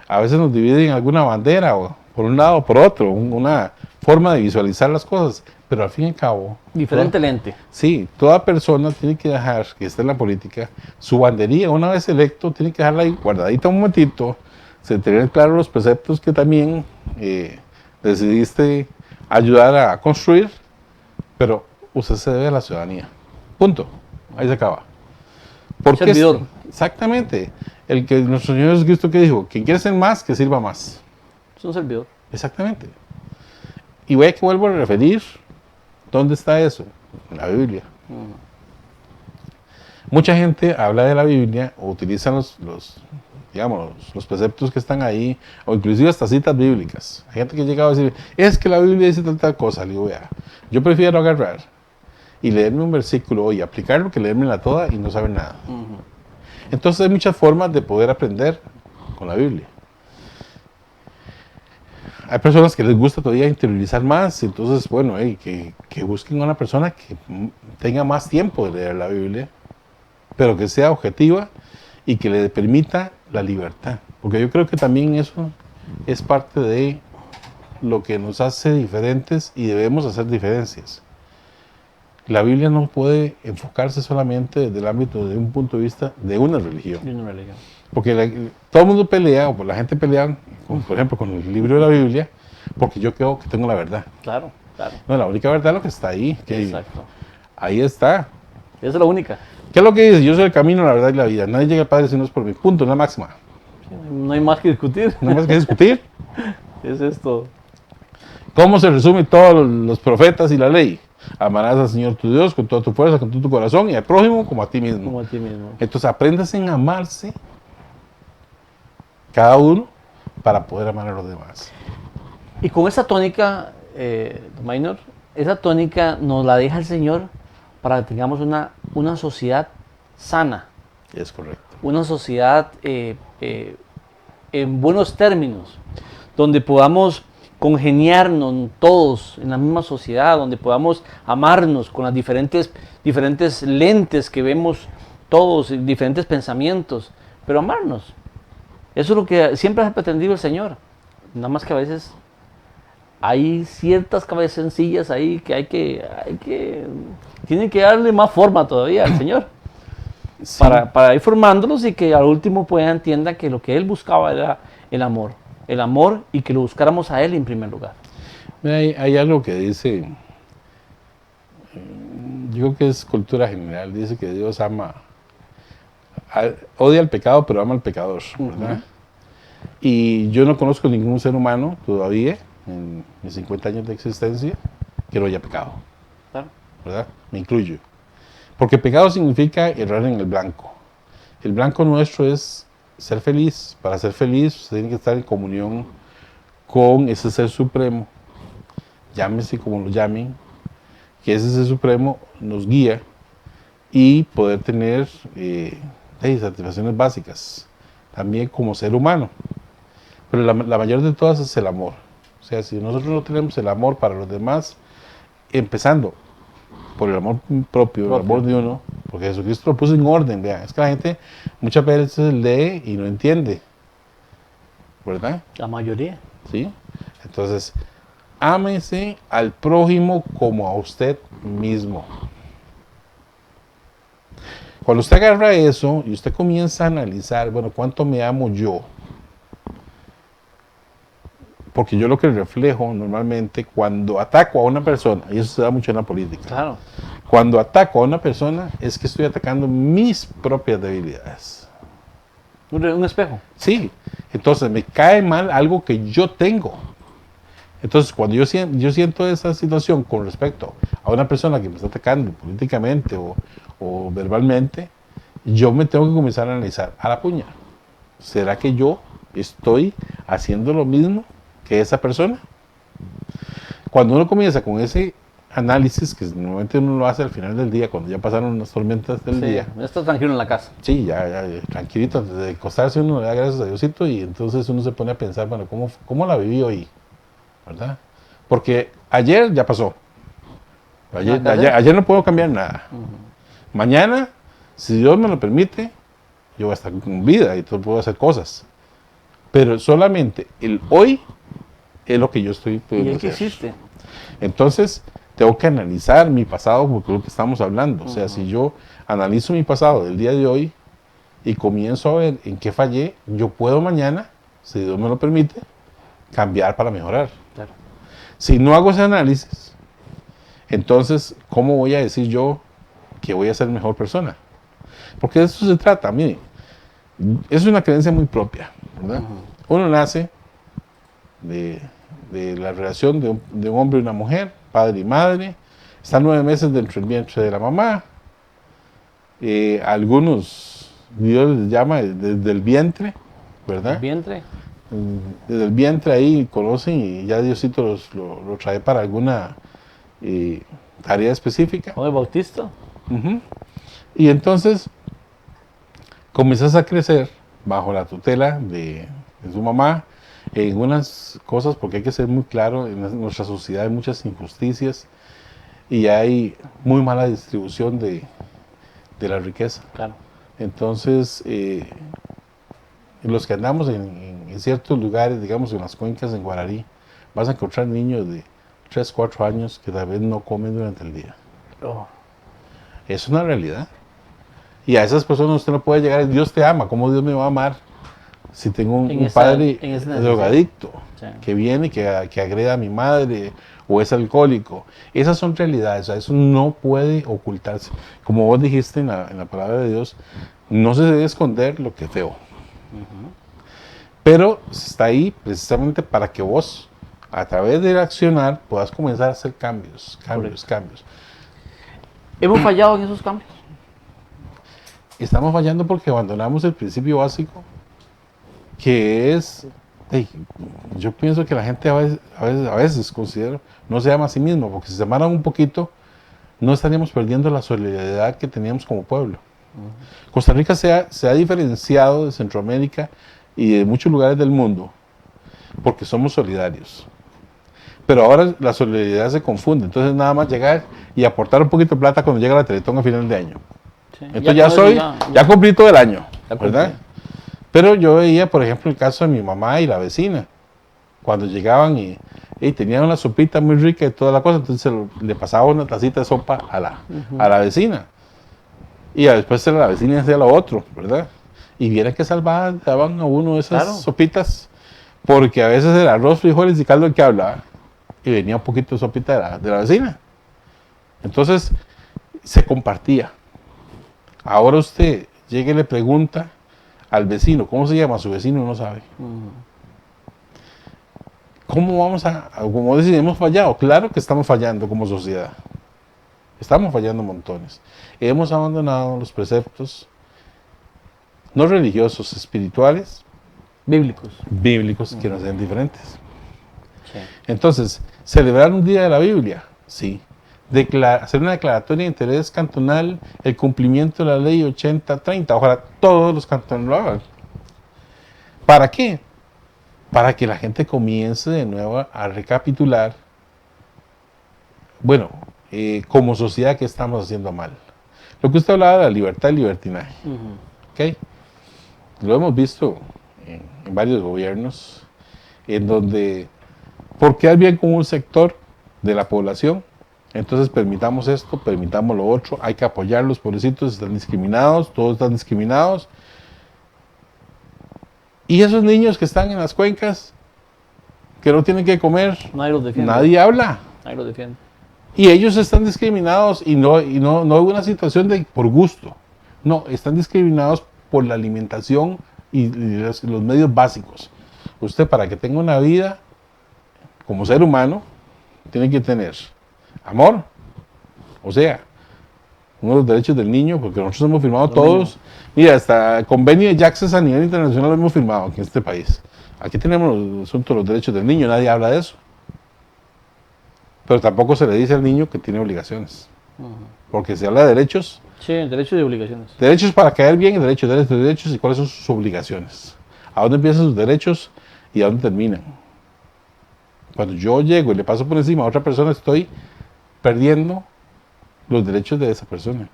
A veces nos dividen alguna bandera, o por un lado o por otro, una forma de visualizar las cosas, pero al fin y al cabo... Diferente lente. Sí, toda persona tiene que dejar, que esté en la política, su bandería, una vez electo, tiene que dejarla ahí guardadita un momentito, se tener claro los preceptos que también decidiste ayudar a construir, pero usted se debe a la ciudadanía. Punto. Ahí se acaba. Porque Servidor. Exactamente. El que nuestro Señor Jesucristo que dijo, quien quiere ser más, que sirva más. Es un servidor. Exactamente. Y voy a que vuelvo a referir, ¿dónde está eso? En la Biblia. Mucha gente habla de la Biblia o utilizan los preceptos que están ahí, o inclusive hasta citas bíblicas. Hay gente que ha llegado a decir, es que la Biblia dice tal cosa. Le digo, vea, yo prefiero agarrar y leerme un versículo y aplicarlo que leérmela toda y no saber nada. Entonces hay muchas formas de poder aprender con la Biblia. Hay personas que les gusta todavía interiorizar más, entonces, bueno, que busquen una persona que tenga más tiempo de leer la Biblia, pero que sea objetiva y que le permita la libertad. Porque yo creo que también eso es parte de lo que nos hace diferentes y debemos hacer diferencias. La Biblia no puede enfocarse solamente desde el ámbito de un punto de vista de una religión. Porque todo el mundo pelea, o la gente pelea, por ejemplo, con el libro de la Biblia, porque yo creo que tengo la verdad. Claro, claro. No, la única verdad es lo que está ahí. Exacto. Ahí está. Esa es la única. ¿Qué es lo que dice? Yo soy el camino, la verdad y la vida. Nadie llega al Padre si no es por mi punto, es la máxima. No hay más que discutir. No hay más que discutir. Es esto. ¿Cómo se resume todos los profetas y la ley? Amarás al Señor tu Dios con toda tu fuerza, con todo tu corazón y al prójimo como a ti mismo. Como a ti mismo. Entonces aprendas en amarse cada uno para poder amar a los demás. Y con esa tónica, Minor, esa tónica nos la deja el Señor para que tengamos una sociedad sana. Es correcto. Una sociedad en buenos términos, donde podamos congeniarnos todos en la misma sociedad, donde podamos amarnos con las diferentes lentes que vemos todos, diferentes pensamientos, pero amarnos. Eso es lo que siempre ha pretendido el Señor. Nada más que a veces hay ciertas cabezas sencillas ahí que tienen que darle más forma todavía al Señor. Sí. Para ir formándolos y que al último entiendan que lo que Él buscaba era el amor y que lo buscáramos a Él en primer lugar. Mira, hay algo que dice, yo creo que es cultura general, dice que Dios odia al pecado, pero ama al pecador, ¿verdad? Y yo no conozco ningún ser humano todavía, en mis 50 años de existencia, que no haya pecado, Claro. ¿verdad? Me incluyo. Porque pecado significa errar en el blanco. El blanco nuestro es ser feliz. Para ser feliz, usted tiene que estar en comunión con ese ser supremo, llámese como lo llamen, que ese ser supremo nos guía y poder tener satisfacciones básicas, también como ser humano. Pero la mayor de todas es el amor. O sea, si nosotros no tenemos el amor para los demás, empezando por el amor propio, el amor de uno, porque Jesucristo lo puso en orden, vean, es que la gente muchas veces lee y no entiende, ¿verdad? La mayoría. ¿Sí? Entonces, ámese al prójimo como a usted mismo. Cuando usted agarra eso y usted comienza a analizar, bueno, ¿cuánto me amo yo? Porque yo lo que reflejo normalmente cuando ataco a una persona, y eso se da mucho en la política, Claro. cuando ataco a una persona es que estoy atacando mis propias debilidades. Un espejo. Sí, entonces me cae mal algo que yo tengo. Entonces cuando yo siento esa situación con respecto a una persona que me está atacando políticamente o verbalmente, yo me tengo que comenzar a analizar a la puña. ¿Será que yo estoy haciendo lo mismo que esa persona? Cuando uno comienza con ese análisis, que normalmente uno lo hace al final del día, cuando ya pasaron las tormentas del día. Ya está tranquilo en la casa. Sí, ya, tranquilito, antes de acostarse uno le da gracias a Diosito y entonces uno se pone a pensar, bueno, ¿cómo la viví hoy? ¿Verdad? Porque ayer ya pasó. Ayer no puedo cambiar nada. Mañana, si Dios me lo permite, yo voy a estar con vida y puedo hacer cosas. Pero solamente el hoy es lo que yo estoy ¿Y pudiendo el que hacer. existe? Entonces, tengo que analizar mi pasado, porque es lo que estamos hablando. O sea, si yo analizo mi pasado del día de hoy y comienzo a ver en qué fallé, yo puedo mañana, si Dios me lo permite, cambiar para mejorar. Claro. Si no hago ese análisis, entonces, ¿cómo voy a decir yo que voy a ser mejor persona? Porque de eso se trata, mire. Es una creencia muy propia, ¿verdad? Uno nace de la relación de un hombre y una mujer, padre y madre, está 9 meses dentro del vientre de la mamá, algunos Dios les llama desde el vientre, ¿verdad? El vientre. Desde el vientre ahí conocen y ya Diosito lo trae para alguna tarea específica. ¿O el bautista? Y entonces comienzas a crecer bajo la tutela de su mamá en unas cosas, porque hay que ser muy claro, en nuestra sociedad hay muchas injusticias y hay muy mala distribución de la riqueza. Claro. Entonces, los que andamos en ciertos lugares, digamos en las cuencas, en Guararí, vas a encontrar niños de 3, 4 años que tal vez no comen durante el día. Oh. Es una realidad. Y a esas personas usted no puede llegar, Dios te ama, ¿cómo Dios me va a amar si tengo un padre drogadicto que viene, que agreda a mi madre o es alcohólico? Esas son realidades, o sea, eso no puede ocultarse. Como vos dijiste en la palabra de Dios, no se debe esconder lo que es feo. Pero está ahí precisamente para que vos, a través de accionar, puedas comenzar a hacer cambios. ¿Hemos fallado en esos cambios? Estamos fallando porque abandonamos el principio básico, que es, yo pienso que la gente a veces considero, no se ama a sí mismo, porque si se amaran un poquito, no estaríamos perdiendo la solidaridad que teníamos como pueblo. Costa Rica se ha diferenciado de Centroamérica y de muchos lugares del mundo, porque somos solidarios. Pero ahora la solidaridad se confunde, entonces nada más llegar y aportar un poquito de plata cuando llega la Teletón a final de año. Sí. Entonces Ya con eso ya cumplí todo el año, ya ¿verdad? cumplí. Pero yo veía, por ejemplo, el caso de mi mamá y la vecina, cuando llegaban y tenían una sopita muy rica y toda la cosa, entonces le pasaba una tacita de sopa a la vecina. Y después la vecina hacía lo otro, ¿verdad? Y viera que salvaban, daban a uno de esas Claro. sopitas, porque a veces era arroz, frijoles y caldo el que hablaba, y venía un poquito de sopita de la vecina. Entonces, se compartía. Ahora usted llega y le pregunta al vecino, ¿cómo se llama su vecino? No sabe. ¿Cómo vamos como decir, hemos fallado? Claro que estamos fallando como sociedad. Estamos fallando montones. Hemos abandonado los preceptos no religiosos, espirituales, Bíblicos. bíblicos, que nos sean diferentes. Sí. Entonces, celebrar un día de la Biblia, sí. Hacer una declaratoria de interés cantonal, el cumplimiento de la ley 80-30. Ojalá todos los cantones lo hagan. ¿Para qué? Para que la gente comience de nuevo a recapitular, bueno, como sociedad, ¿qué estamos haciendo mal? Lo que usted hablaba de la libertad y libertinaje, ¿ok? Lo hemos visto en varios gobiernos, en donde, por quedar bien con un sector de la población, entonces permitamos esto, permitamos lo otro, hay que apoyarlos, pobrecitos, están discriminados, todos están discriminados. Y esos niños que están en las cuencas, que no tienen que comer, Nadie los defiende. nadie habla. Nadie los defiende. Y ellos están discriminados y no es una situación de por gusto. No, están discriminados por la alimentación y los medios básicos. Usted, para que tenga una vida como ser humano, tiene que tener amor, o sea, uno de los derechos del niño, porque nosotros hemos firmado todos. Mira, hasta el convenio de Access a nivel internacional lo hemos firmado aquí en este país. Aquí tenemos el asunto de los derechos del niño, nadie habla de eso. Pero tampoco se le dice al niño que tiene obligaciones. Porque se habla de derechos. Sí, derechos y obligaciones. Derechos para caer bien y derechos y cuáles son sus obligaciones. ¿A dónde empiezan sus derechos y a dónde terminan? Cuando yo llego y le paso por encima a otra persona, estoy perdiendo los derechos de esa persona.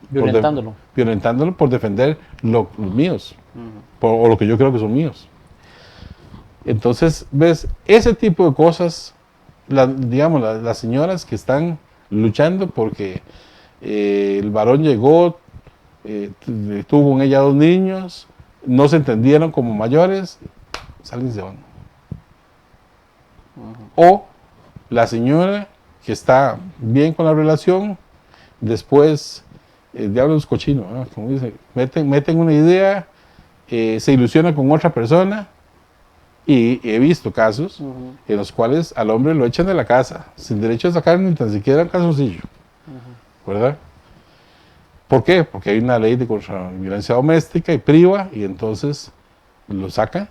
Violentándolo. Violentándolo por defender los míos. O lo que yo creo que son míos. Entonces, ves, ese tipo de cosas, digamos, las señoras que están luchando porque el varón llegó, tuvo con ella 2 niños, no se entendieron como mayores, salen y se van. O la señora que está bien con la relación, después el diablo es cochino, ¿no? Como dice, meten una idea, se ilusiona con otra persona. Y he visto casos en los cuales al hombre lo echan de la casa, sin derecho a sacar ni tan siquiera un calzoncillo, ¿verdad? ¿Por qué? Porque hay una ley de contra violencia doméstica y priva, y entonces lo sacan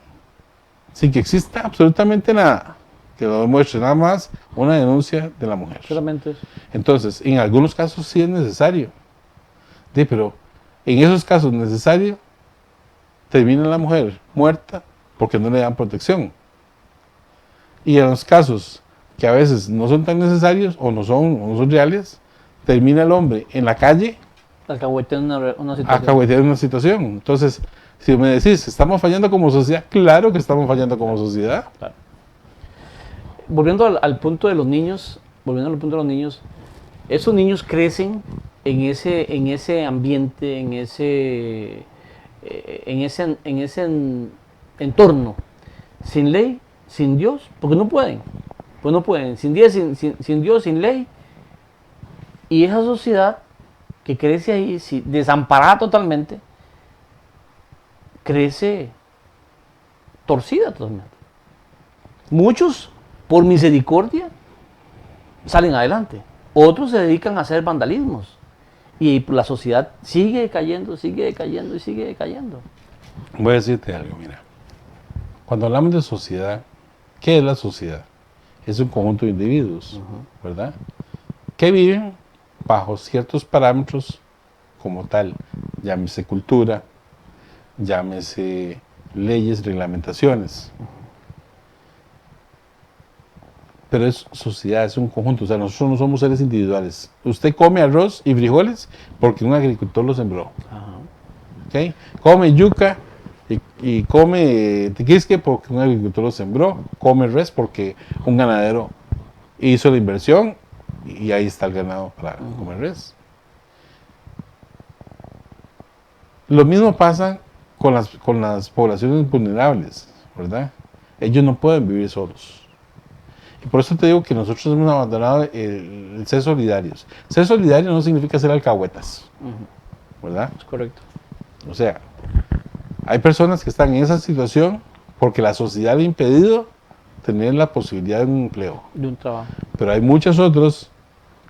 sin que exista absolutamente nada que lo demuestre, nada más una denuncia de la mujer. Solamente eso. Entonces, en algunos casos sí es necesario, sí, pero en esos casos necesarios termina la mujer muerta porque no le dan protección. Y en los casos que a veces no son tan necesarios o no son reales, termina el hombre en la calle Alcahueteando una situación. acahueteando una situación. Entonces, si me decís, ¿estamos fallando como sociedad? Claro que estamos fallando como sociedad. Claro. Volviendo al punto de los niños, esos niños crecen en ese ambiente, en ese entorno, sin ley, sin Dios, porque no pueden. Pues no pueden, sin Dios, sin ley. Y esa sociedad que crece ahí, desamparada totalmente, crece torcida totalmente. Muchos, por misericordia, salen adelante. Otros se dedican a hacer vandalismos. Y la sociedad sigue decayendo, sigue decayendo y sigue decayendo. Voy a decirte algo, mira. Cuando hablamos de sociedad, ¿qué es la sociedad? Es un conjunto de individuos, ¿verdad? Que viven bajo ciertos parámetros como tal, llámese cultura, llámese leyes, reglamentaciones. pero es sociedad, es un conjunto. O sea, nosotros no somos seres individuales. Usted come arroz y frijoles porque un agricultor lo sembró. Ajá. ¿Okay? Come yuca y come tiquisque porque un agricultor lo sembró. Come res porque un ganadero hizo la inversión y ahí está el ganado para comer res. Lo mismo pasa con las poblaciones vulnerables, ¿verdad? Ellos no pueden vivir solos. Y por eso te digo que nosotros hemos abandonado el ser solidarios. Ser solidario no significa ser alcahuetas, ¿verdad? Es correcto. O sea, hay personas que están en esa situación porque la sociedad le ha impedido tener la posibilidad de un empleo. De un trabajo. Pero hay muchos otros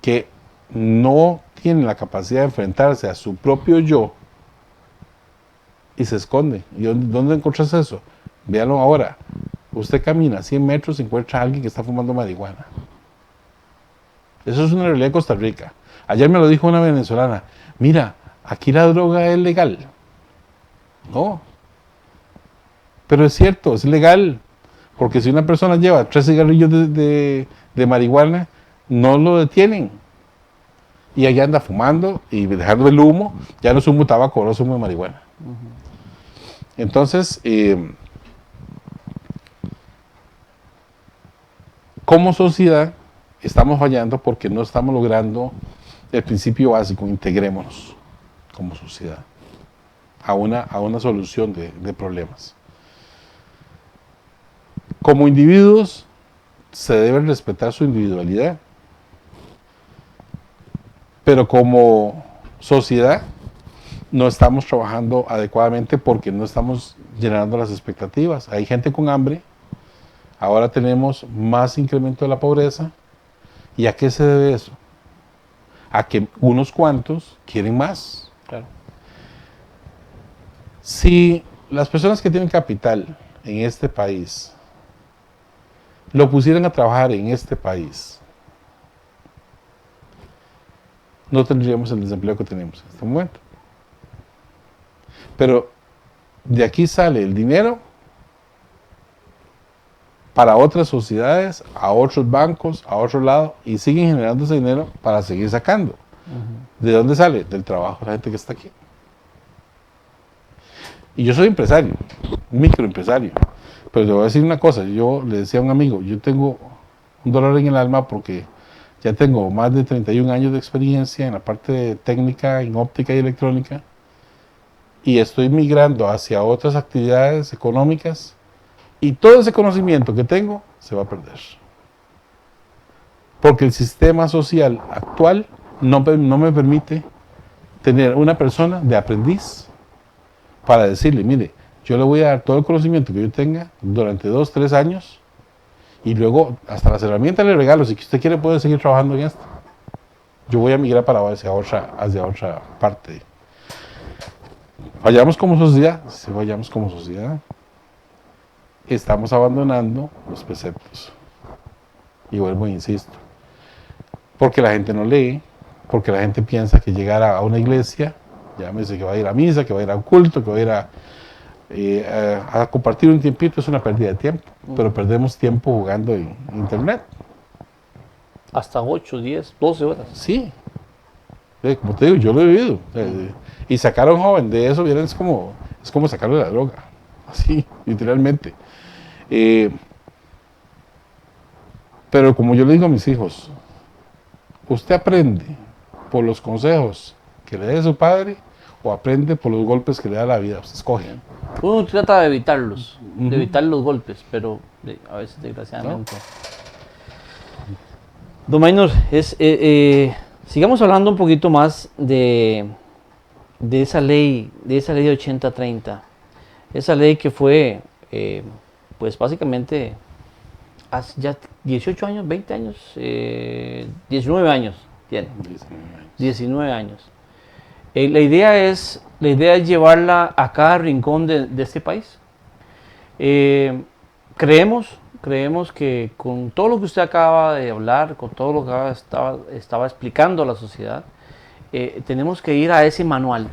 que no tienen la capacidad de enfrentarse a su propio yo y se esconden. ¿Y dónde encuentras eso? Véanlo ahora. Usted camina 100 metros y encuentra a alguien que está fumando marihuana. Eso es una realidad de Costa Rica. Ayer me lo dijo una venezolana. Mira, aquí la droga es legal. No. Pero es cierto, es legal. Porque si una persona lleva 3 cigarrillos de marihuana, no lo detienen. Y allá anda fumando y dejando el humo. Ya no es humo de tabaco, no es humo de marihuana. Entonces, como sociedad, estamos fallando porque no estamos logrando el principio básico, integrémonos como sociedad a una solución de problemas. Como individuos, se debe respetar su individualidad, pero como sociedad, no estamos trabajando adecuadamente porque no estamos llenando las expectativas. Hay gente con hambre. Ahora tenemos más incremento de la pobreza. ¿Y a qué se debe eso? A que unos cuantos quieren más. Claro. Si las personas que tienen capital en este país lo pusieran a trabajar en este país, no tendríamos el desempleo que tenemos en este momento. Pero de aquí sale el dinero para otras sociedades, a otros bancos, a otro lado, y siguen generando ese dinero para seguir sacando. ¿De dónde sale? Del trabajo de la gente que está aquí. Y yo soy empresario, microempresario. Pero te voy a decir una cosa, yo le decía a un amigo, yo tengo un dolor en el alma porque ya tengo más de 31 años de experiencia en la parte técnica, en óptica y electrónica, y estoy migrando hacia otras actividades económicas, y todo ese conocimiento que tengo se va a perder. Porque el sistema social actual no me permite tener una persona de aprendiz para decirle, mire, yo le voy a dar todo el conocimiento que yo tenga durante 2, 3 años y luego hasta las herramientas le regalo. Si usted quiere puede seguir trabajando en esto. Yo voy a migrar para hacia otra parte. Fallamos como sociedad, si fallamos como sociedad, estamos abandonando los preceptos. Y vuelvo e insisto, porque la gente no lee, porque la gente piensa que llegar a una iglesia, llámese que va a ir a misa, que va a ir a un culto, que va a ir a compartir un tiempito, es una pérdida de tiempo, pero perdemos tiempo jugando en internet. Hasta 8, 10, 12 horas. Sí, como te digo, yo lo he vivido. Y sacar a un joven de eso, ¿vieron? Es como sacarlo de la droga, así, literalmente. Pero como yo le digo a mis hijos, usted aprende por los consejos que le dé su padre o aprende por los golpes que le da la vida, usted escoge. Uno trata de evitarlos, de evitar los golpes, pero a veces desgraciadamente. Don Maynor, sigamos hablando un poquito más de esa ley de 80-30. Esa ley que fue, pues básicamente, hace ya 18 años, 20 años, 19 años tiene. 19 años. La idea es llevarla a cada rincón de este país. Creemos que con todo lo que usted acaba de hablar, con todo lo que estaba explicando a la sociedad, tenemos que ir a ese manual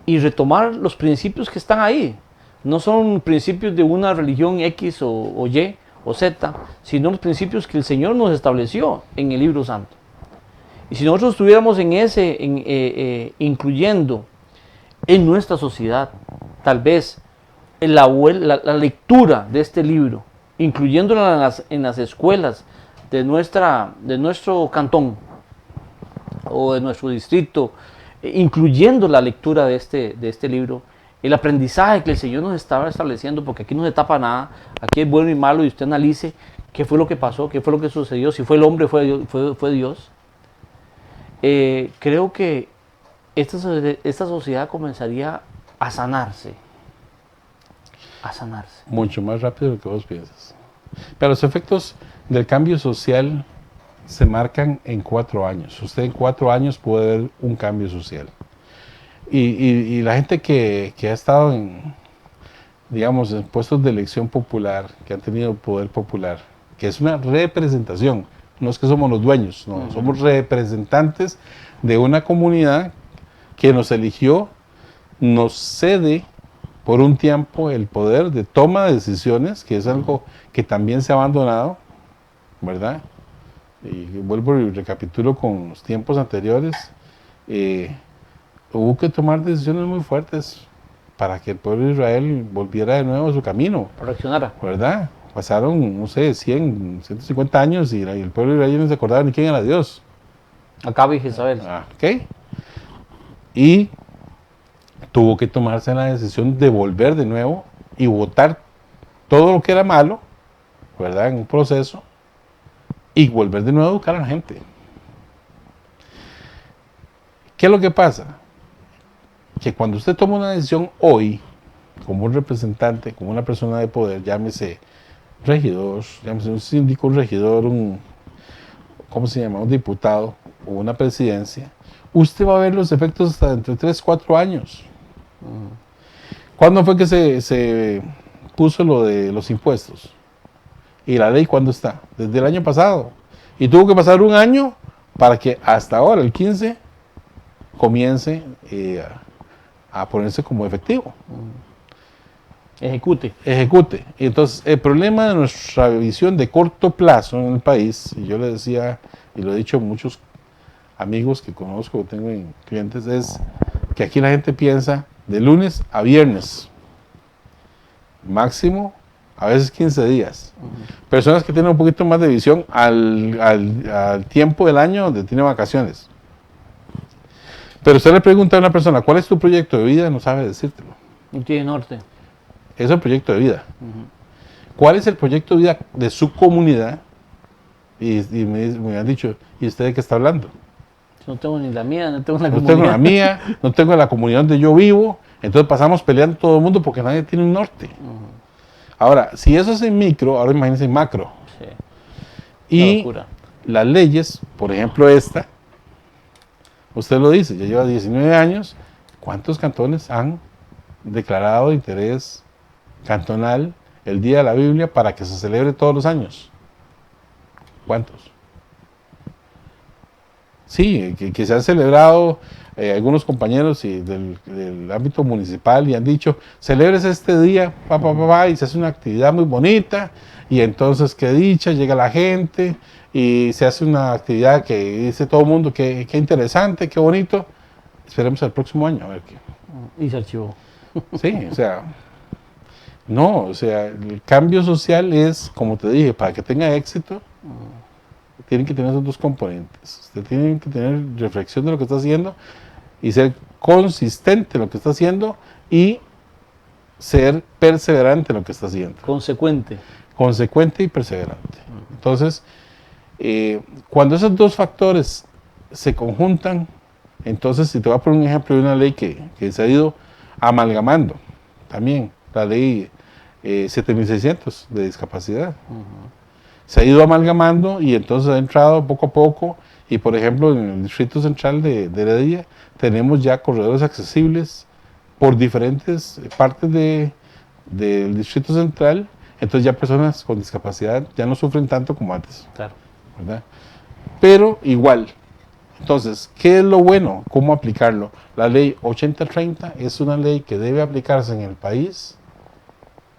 y retomar los principios que están ahí. No son principios de una religión X o Y o Z, sino los principios que el Señor nos estableció en el libro santo. Y si nosotros estuviéramos incluyendo en nuestra sociedad, tal vez la lectura de este libro, incluyéndola en las escuelas de nuestro cantón o de nuestro distrito, incluyendo la lectura de este libro, el aprendizaje que el Señor nos estaba estableciendo, porque aquí no se tapa nada, aquí es bueno y malo, y usted analice qué fue lo que pasó, qué fue lo que sucedió, si fue el hombre, fue Dios. Creo que esta sociedad comenzaría a sanarse. Mucho más rápido de lo que vos piensas. Pero los efectos del cambio social se marcan en 4 años. Usted en 4 años puede ver un cambio social. Y la gente que ha estado digamos, en puestos de elección popular, que han tenido poder popular, que es una representación, no es que somos los dueños, no, somos representantes de una comunidad que nos eligió, nos cede por un tiempo el poder de toma de decisiones, que es algo que también se ha abandonado, ¿verdad? Y vuelvo y recapitulo con los tiempos anteriores, hubo que tomar decisiones muy fuertes para que el pueblo de Israel volviera de nuevo a su camino. Reaccionara. ¿Verdad? Pasaron, no sé, 100, 150 años y el pueblo de Israel no se acordaba ni quién era Dios. Acabe y Jezabel. Ok. Y tuvo que tomarse la decisión de volver de nuevo y votar todo lo que era malo, ¿verdad? En un proceso, y volver de nuevo a educar a la gente. ¿Qué es lo que pasa? Que cuando usted toma una decisión hoy, como un representante, como una persona de poder, llámese regidor, llámese un síndico, un regidor, ¿cómo se llama? Un diputado o una presidencia, usted va a ver los efectos hasta dentro de 3, 4 años. ¿Cuándo fue que se puso lo de los impuestos? ¿Y la ley cuándo está? Desde el año pasado. Y tuvo que pasar un año para que hasta ahora, el 15, comience a ponerse como efectivo. Ejecute. Entonces, el problema de nuestra visión de corto plazo en el país, y yo le decía, y lo he dicho a muchos amigos que conozco, tengo clientes, es que aquí la gente piensa de lunes a viernes, máximo, a veces 15 días. Personas que tienen un poquito más de visión al tiempo del año donde tiene vacaciones. Pero usted le pregunta a una persona, ¿cuál es tu proyecto de vida? No sabe decírtelo. No tiene norte. Es el proyecto de vida. ¿Cuál es el proyecto de vida de su comunidad? Y me han dicho, ¿y usted de qué está hablando? No tengo ni la mía, no tengo la comunidad. No tengo la mía, no tengo la comunidad donde yo vivo. Entonces pasamos peleando todo el mundo porque nadie tiene un norte. Ahora, si eso es en micro, ahora imagínense en macro. Sí. Y las leyes, por ejemplo esta, usted lo dice, ya lleva 19 años, ¿cuántos cantones han declarado de interés cantonal el Día de la Biblia para que se celebre todos los años? ¿Cuántos? Sí, que se han celebrado algunos compañeros del ámbito municipal y han dicho, celebres este día, y se hace una actividad muy bonita, y entonces qué dicha, llega la gente, y se hace una actividad que dice todo el mundo, qué interesante, qué bonito, esperemos el próximo año a ver qué. Y se archivó. Sí, o sea, no, o sea, el cambio social es, como te dije, para que tenga éxito, tienen que tener esos dos componentes. Usted tiene que tener reflexión de lo que está haciendo y ser consistente en lo que está haciendo y ser perseverante en lo que está haciendo. Consecuente y perseverante. Entonces, cuando esos dos factores se conjuntan, entonces, si te voy a poner un ejemplo de una ley que se ha ido amalgamando, también, la ley 7600 de discapacidad. Se ha ido amalgamando y entonces ha entrado poco a poco, y por ejemplo en el Distrito Central de Heredia tenemos ya corredores accesibles por diferentes partes del Distrito Central, entonces ya personas con discapacidad ya no sufren tanto como antes. Claro. ¿Verdad? Pero igual, entonces, ¿qué es lo bueno? ¿Cómo aplicarlo? La ley 8030 es una ley que debe aplicarse en el país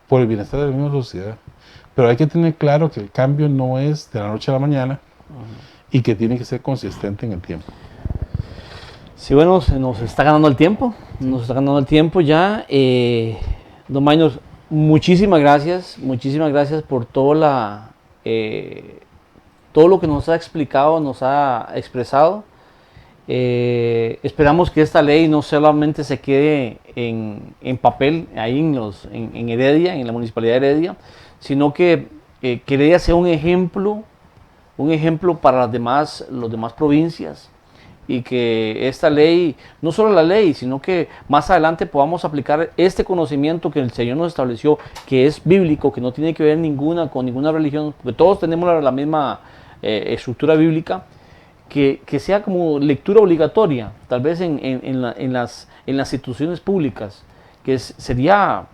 por el bienestar de la misma sociedad. Pero hay que tener claro que el cambio no es de la noche a la mañana y que tiene que ser consistente en el tiempo. Sí, bueno, se nos está ganando el tiempo, nos está ganando el tiempo ya. Don Maynor, muchísimas gracias por todo lo que nos ha explicado, nos ha expresado. Esperamos que esta ley no solamente se quede en papel ahí en Heredia, en la Municipalidad de Heredia, sino que Heredia sea un ejemplo para las demás provincias, y que esta ley, no solo la ley, sino que más adelante podamos aplicar este conocimiento que el Señor nos estableció, que es bíblico, que no tiene que ver con ninguna religión, porque todos tenemos la misma estructura bíblica, que sea como lectura obligatoria, tal vez en las instituciones públicas, que sería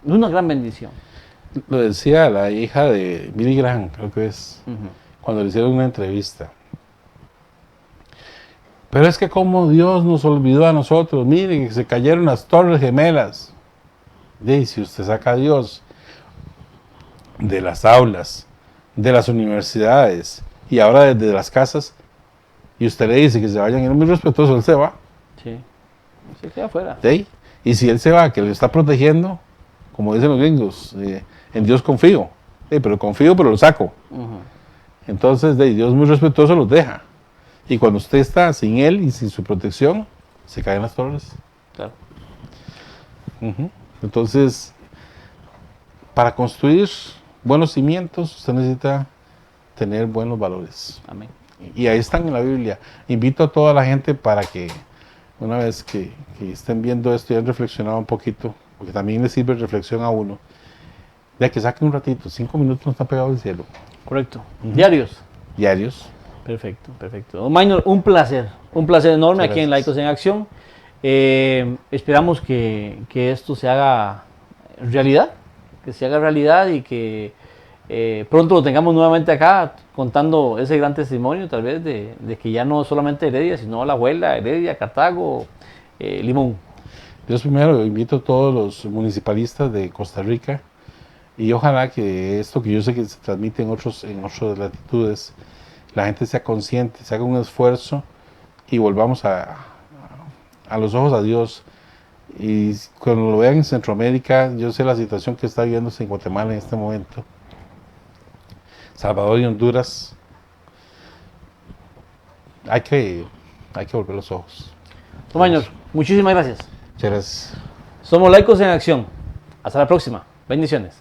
una gran bendición. Lo decía la hija de Billy Graham, creo que es, cuando le hicieron una entrevista. Pero es que como Dios nos olvidó a nosotros, miren que se cayeron las torres gemelas. Y si usted saca a Dios de las aulas, de las universidades y ahora desde las casas, y usted le dice que se vayan, y no es muy respetuoso, él se va. Sí, se queda afuera. ¿Sí? Y si él se va, que lo está protegiendo, como dicen los gringos, en Dios confío. Pero confío, pero lo saco. Entonces, Dios muy respetuoso los deja. Y cuando usted está sin él y sin su protección, se caen las torres. Claro. Entonces, para construir buenos cimientos, usted necesita tener buenos valores. Amén. Y ahí están en la Biblia. Invito a toda la gente para que una vez que estén viendo esto y han reflexionado un poquito, porque también les sirve reflexión a uno, de que saquen un ratito, 5 minutos no están pegados al cielo. Correcto. Diarios. Perfecto. Don Maynor, un placer enorme aquí en Laicos en Acción. Esperamos que esto se haga realidad, y que pronto lo tengamos nuevamente acá contando ese gran testimonio, tal vez de que ya no solamente Heredia, sino La Abuela, Heredia, Cartago, Limón. Dios primero, invito a todos los municipalistas de Costa Rica y ojalá que esto que yo sé que se transmite en otras latitudes, la gente sea consciente, se haga un esfuerzo y volvamos a los ojos a Dios. Y cuando lo vean en Centroamérica, yo sé la situación que está viviéndose en Guatemala en este momento, Salvador y Honduras, hay que volver los ojos. Don Maynor, muchísimas gracias. Muchas gracias. Somos Laicos en Acción. Hasta la próxima. Bendiciones.